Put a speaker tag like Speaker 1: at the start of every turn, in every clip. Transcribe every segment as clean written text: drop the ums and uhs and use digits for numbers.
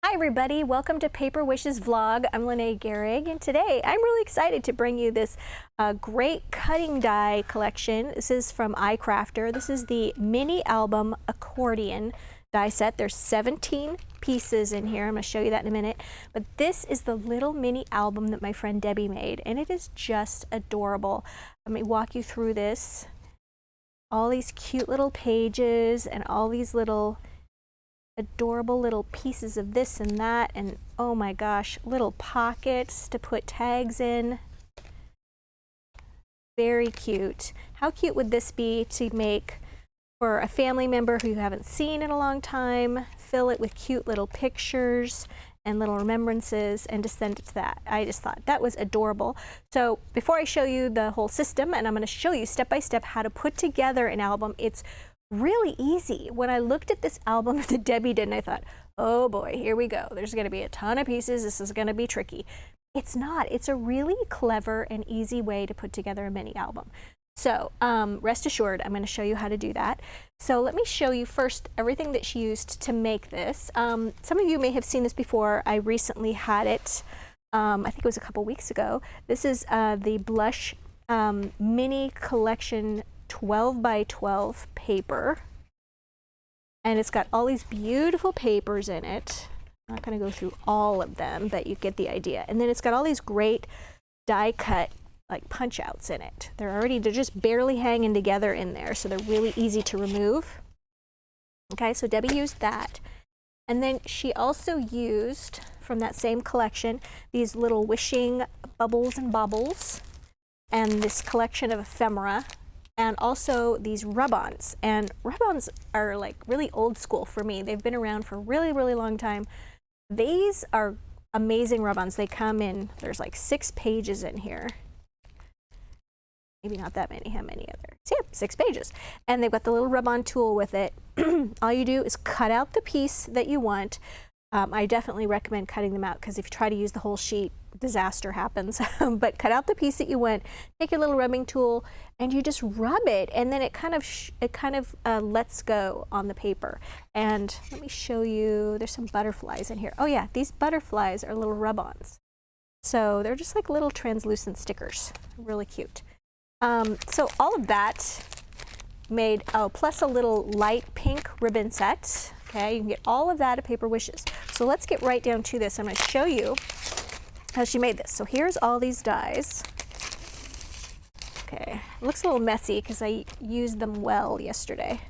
Speaker 1: Hi everybody, welcome to Paper Wishes vlog. I'm Lene Gehrig, and today I'm really excited to bring you this great cutting die collection. This is from iCrafter. This is the mini album accordion die set. There's 17 pieces in here. I'm going to show you that in a minute. But this is the little mini album that my friend Debbie made, and it is just adorable. Let me walk you through this. All these cute little pages and all these little adorable little pieces of this and that, and oh my gosh, little pockets to put tags in. Very cute. How cute would this be to make for a family member who you haven't seen in a long time? Fill it with cute little pictures and little remembrances and just send it to that. I just thought that was adorable. So before I show you the whole system, and I'm going to show you step by step how to put together an album, it's really easy. When I looked at this album that Debbie did, and I thought, oh boy, here we go. There's going to be a ton of pieces. This is going to be tricky. It's not. It's a really clever and easy way to put together a mini album. So rest assured, I'm going to show you how to do that. So let me show you first everything that she used to make this. Some of you may have seen this before. I recently had it, I think it was a couple weeks ago. This is the Blush mini collection 12 by 12 paper, and it's got all these beautiful papers in it. I'm not going to go through all of them, but you get the idea. And then it's got all these great die cut like punch outs in it. They're just barely hanging together in there, so they're really easy to remove. Okay, so Debbie used that, and then she also used from that same collection these little wishing bubbles and baubles, and this collection of ephemera, and also these rub-ons. And rub-ons are like really old school for me. They've been around for a really, really long time. These are amazing rub-ons. They come in, there's like 6 pages in here. Maybe not that many. How many are there? So yeah, 6 pages. And they've got the little rub-on tool with it. All you do is cut out the piece that you want. I definitely recommend cutting them out, because if you try to use the whole sheet, disaster happens. But cut out the piece that you want, take your little rubbing tool, and you just rub it, and then it kind of lets go on the paper. And let me show you, there's some butterflies in here. Oh yeah, these butterflies are little rub-ons. So they're just like little translucent stickers. Really cute. So all of that made, oh, plus a little light pink ribbon set. Okay, you can get all of that at Paper Wishes. So let's get right down to this. I'm going to show you how she made this. So here's all these dies. Okay, it looks a little messy because I used them well yesterday.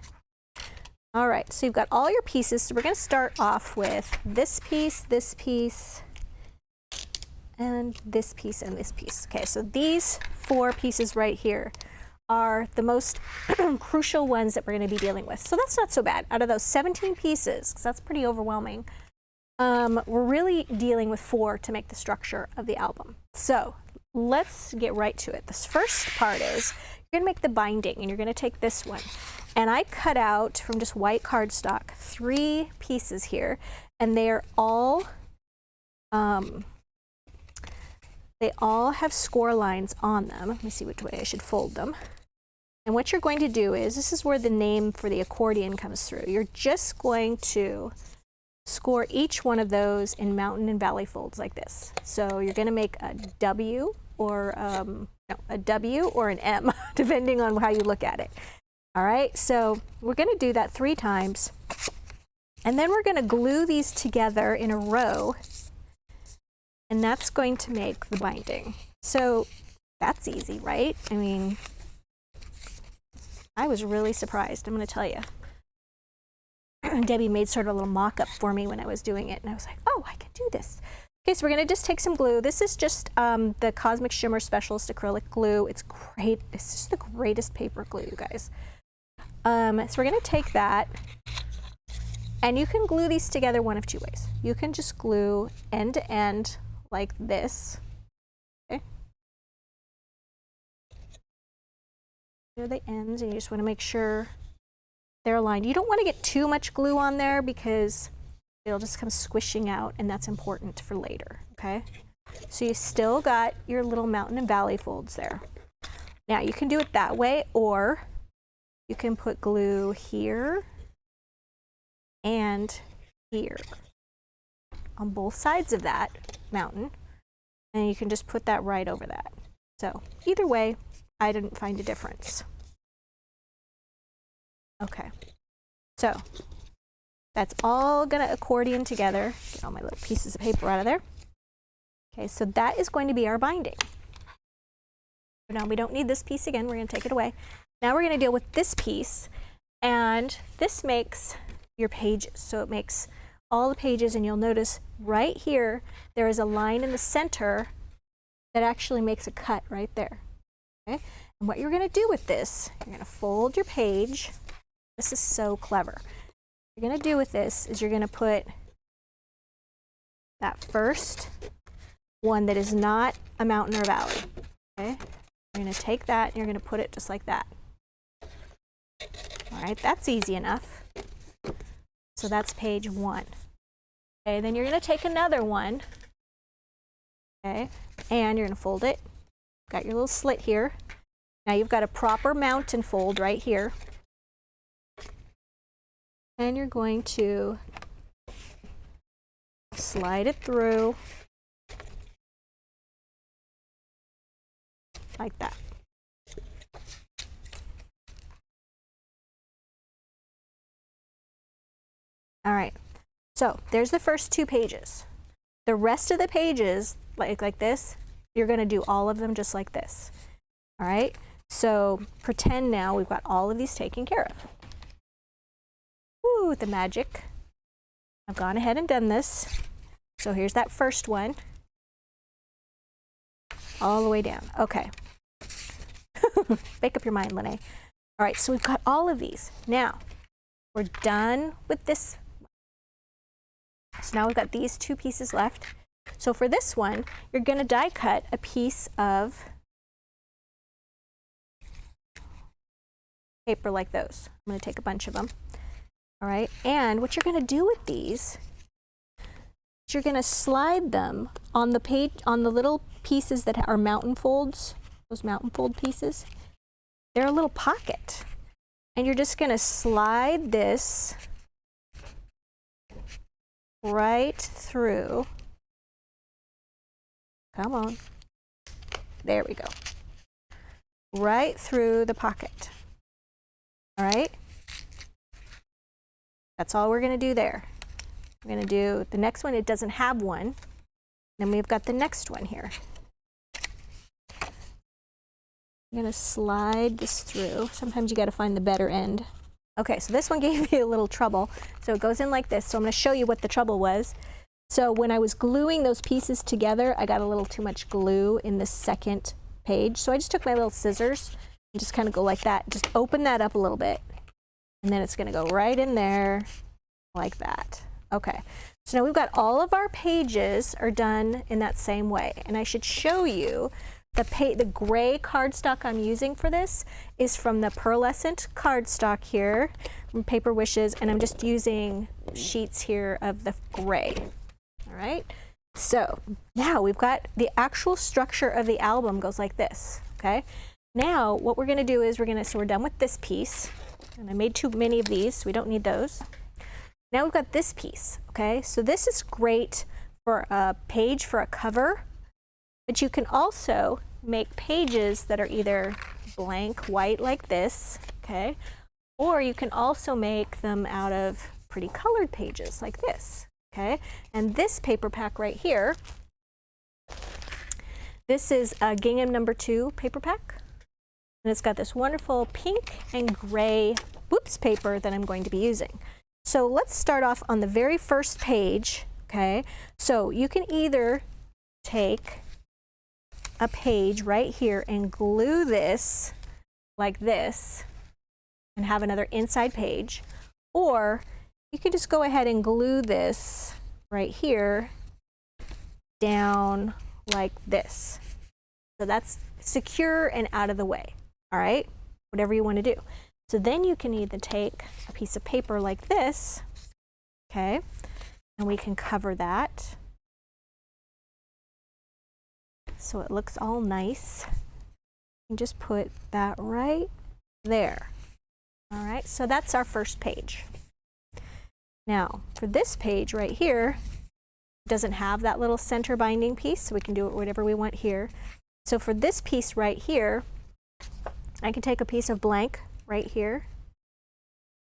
Speaker 1: All right, so you've got all your pieces. So we're going to start off with this piece, and this piece, and this piece. Okay, so these 4 pieces right here are the most crucial ones that we're going to be dealing with. So that's not so bad. Out of those 17 pieces, because that's pretty overwhelming, we're really dealing with 4 to make the structure of the album. So let's get right to it. This first part is you're going to make the binding, and you're going to take this one. And I cut out from just white cardstock 3 pieces here, and they're all they all have score lines on them. Let me see which way I should fold them. And what you're going to do is, this is where the name for the accordion comes through. You're just going to score each one of those in mountain and valley folds like this. So you're going to make a W or a W or an M, depending on how you look at it. All right, so we're going to do that 3 times. And then we're going to glue these together in a row, and that's going to make the binding. So that's easy, right? I mean, I was really surprised, I'm going to tell you. Debbie made sort of a little mock-up for me when I was doing it, and I was like, oh, I can do this. Okay, so we're going to just take some glue. This is just the Cosmic Shimmer Specialist acrylic glue. It's great. It's just the greatest paper glue, you guys. So we're going to take that, and you can glue these together one of 2 ways. You can just glue end to end like this. Okay. Here are the ends, and you just want to make sure they're aligned. You don't want to get too much glue on there because it'll just come squishing out, and that's important for later, okay? So you still got your little mountain and valley folds there. Now you can do it that way, or you can put glue here and here. on both sides of that mountain, and you can just put that right over that. So either way, I didn't find a difference. Okay, so that's all gonna accordion together. Get all my little pieces of paper out of there. Okay, so that is going to be our binding. Now we don't need this piece again, we're gonna take it away. Now we're gonna deal with this piece, and this makes your pages. So it makes all the pages, and you'll notice right here, there is a line in the center that actually makes a cut right there. Okay, and what you're gonna do with this, you're gonna fold your page. This is so clever. What you're gonna do with this is you're gonna put that first one that is not a mountain or valley. Okay, you're gonna take that and you're gonna put it just like that. All right, that's easy enough. So that's page 1. Okay, then you're gonna take another one, okay, and you're gonna fold it. Got your little slit here. Now you've got a proper mountain fold right here. And you're going to slide it through like that. All right, so there's the first 2 pages. The rest of the pages, like this, you're gonna do all of them just like this. All right, so pretend now we've got all of these taken care of. Woo, the magic. I've gone ahead and done this. So here's that first one. All the way down, okay. Make up your mind, Lene. All right, so we've got all of these. Now, we're done with this. So now we've got these 2 pieces left. So for this one, you're gonna die cut a piece of paper like those. I'm gonna take a bunch of them. All right, and what you're gonna do with these is you're gonna slide them on the page, on the little pieces that are mountain folds, those mountain fold pieces. They're a little pocket. And you're just gonna slide this right through. Come on. There we go. Right through the pocket. All right? That's all we're going to do there. We're going to do the next one. It doesn't have one. Then we've got the next one here. I'm going to slide this through. Sometimes you got to find the better end. Okay, so this one gave me a little trouble. So it goes in like this. So I'm going to show you what the trouble was. So when I was gluing those pieces together, I got a little too much glue in the second page. So I just took my little scissors and just kind of go like that. Just open that up a little bit. And then it's going to go right in there like that. Okay, so now we've got all of our pages are done in that same way. And I should show you the gray cardstock I'm using for this is from the pearlescent cardstock here from Paper Wishes, and I'm just using sheets here of the gray. All right, so now we've got the actual structure of the album goes like this. Okay, now what we're going to do is so we're done with this piece, and I made too many of these, so we don't need those. Now we've got this piece. Okay, so this is great for a page for a cover, but you can also make pages that are either blank white like this, okay, or you can also make them out of pretty colored pages like this, okay. And this paper pack right here, this is a Gingham No. 2 paper pack, and it's got this wonderful pink and gray paper that I'm going to be using. So let's start off on the very first page, okay. So you can either take a page right here and glue this like this and have another inside page, or you can just go ahead and glue this right here down like this. So that's secure and out of the way, all right? Whatever you want to do. So then you can either take a piece of paper like this, okay, and we can cover that so it looks all nice, and just put that right there. All right, so that's our first page. Now for this page right here, doesn't have that little center binding piece, so we can do it whatever we want here. So for this piece right here, I can take a piece of blank right here,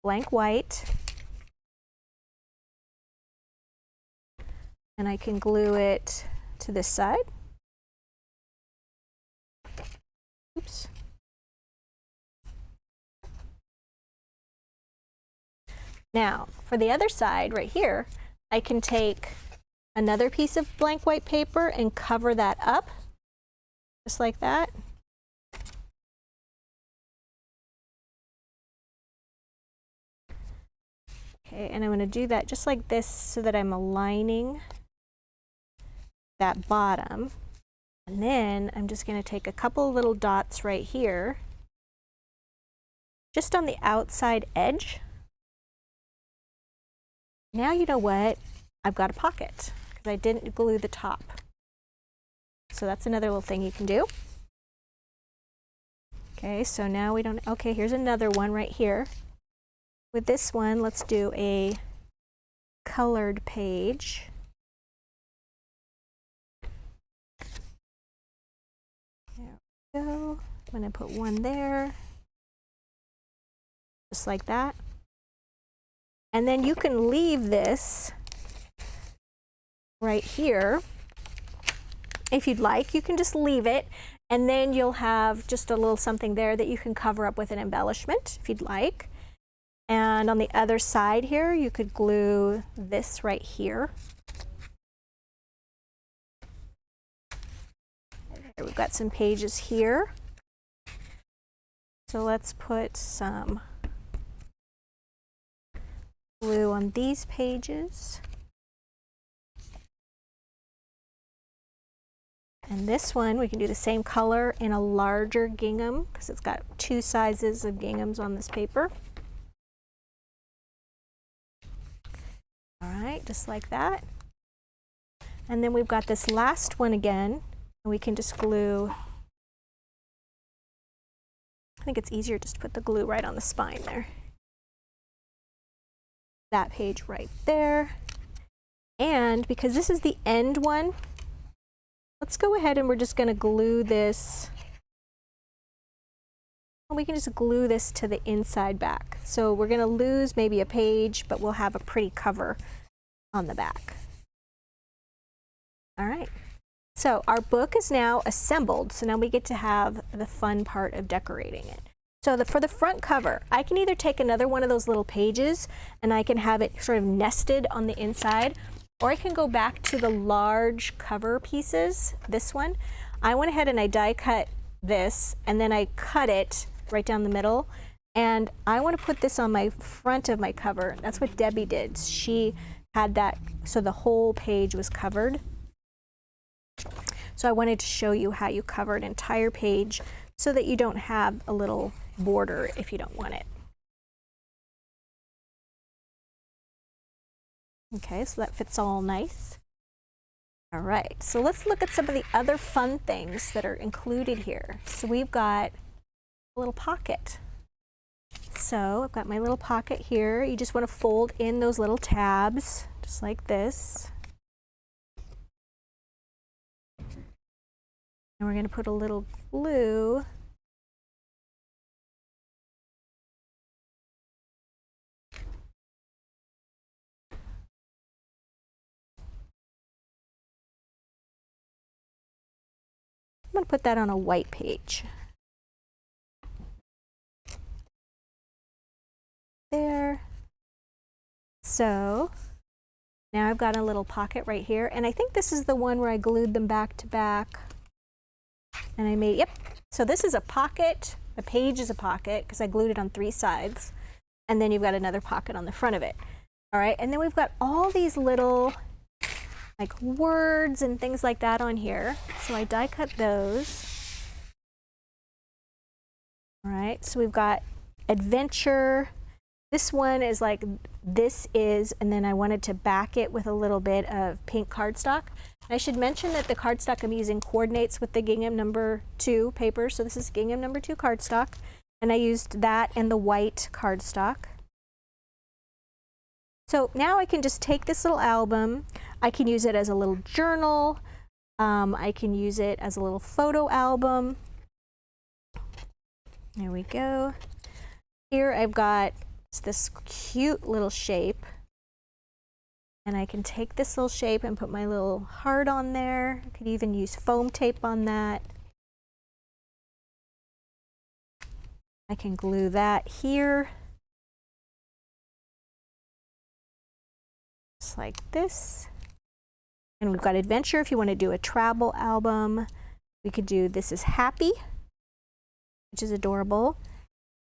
Speaker 1: blank white, and I can glue it to this side. Oops. Now, for the other side right here, I can take another piece of blank white paper and cover that up, just like that. Okay, and I'm going to do that just like this so that I'm aligning that bottom. And then I'm just going to take a couple little dots right here, just on the outside edge. Now you know what? I've got a pocket because I didn't glue the top. So that's another little thing you can do. Okay, so now we don't, okay, here's another one right here. With this one, let's do a colored page. There we go. I'm going to put one there, just like that. And then you can leave this right here. If you'd like, you can just leave it, and then you'll have just a little something there that you can cover up with an embellishment if you'd like. And on the other side here, you could glue this right here. We've got some pages here. So let's put some glue on these pages. And this one, we can do the same color in a larger gingham because it's got two sizes of ginghams on this paper. All right, just like that. And then we've got this last one again, and we can just glue. I think it's easier just to put the glue right on the spine there. That page right there. And because this is the end one, let's go ahead and we're just going to glue this. We can just glue this to the inside back. So we're going to lose maybe a page, but we'll have a pretty cover on the back. All right. So our book is now assembled. So now we get to have the fun part of decorating it. So for the front cover, I can either take another one of those little pages and I can have it sort of nested on the inside, or I can go back to the large cover pieces, this one. I went ahead and I die cut this, and then I cut it right down the middle, and I want to put this on my front of my cover. That's what Debbie did. She had that so the whole page was covered. So I wanted to show you how you cover an entire page so that you don't have a little border if you don't want it. Okay, so that fits all nice. All right, so let's look at some of the other fun things that are included here. So we've got a little pocket. So I've got my little pocket here. You just want to fold in those little tabs, just like this. And we're going to put a little glue I'm going to put that on a white page. There. So now I've got a little pocket right here, and I think this is the one where I glued them back to back. And I made, yep. So this is a pocket. The page is a pocket because I glued it on 3 sides. And then you've got another pocket on the front of it. All right, and then we've got all these little like words and things like that on here. So I die cut those. All right, so we've got adventure. This one is like this is, and then I wanted to back it with a little bit of pink cardstock. I should mention that the cardstock I'm using coordinates with the gingham number 2 paper. So this is gingham number 2 cardstock, and I used that and the white cardstock. So now I can just take this little album. I can use it as a little journal. I can use it as a little photo album. There we go. Here I've got this cute little shape. And I can take this little shape and put my little heart on there. I could even use foam tape on that. I can glue that here. Just like this. And we've got adventure if you want to do a travel album. We could do this is happy, which is adorable.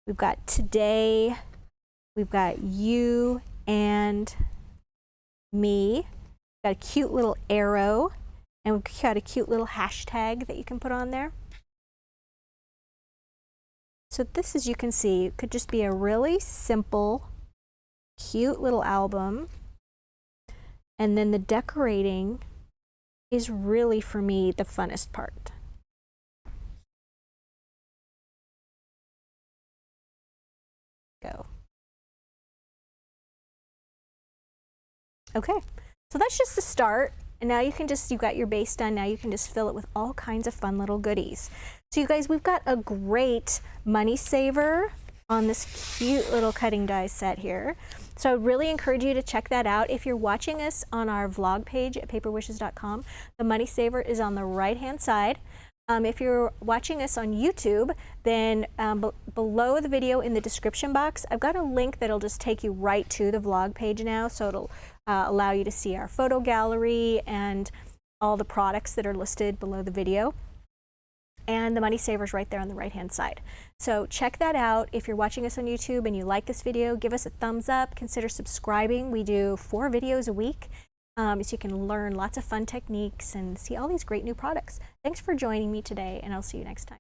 Speaker 1: We've got today. We've got you and me. We've got a cute little arrow. And we've got a cute little hashtag that you can put on there. So this, as you can see, could just be a really simple, cute little album. And then the decorating is really, for me, the funnest part. Go. Okay, so that's just the start. And now you can just, you've got your base done, now you can just fill it with all kinds of fun little goodies. So you guys, we've got a great money saver on this cute little cutting die set here. So I would really encourage you to check that out. If you're watching us on our vlog page at paperwishes.com, the money saver is on the right-hand side. If you're watching us on YouTube, then below the video in the description box, I've got a link that'll just take you right to the vlog page now. So it'll allow you to see our photo gallery and all the products that are listed below the video. And the money saver is right there on the right-hand side. So check that out. If you're watching us on YouTube and you like this video, give us a thumbs up. Consider subscribing. We do 4 videos a week. So you can learn lots of fun techniques and see all these great new products. Thanks for joining me today, and I'll see you next time.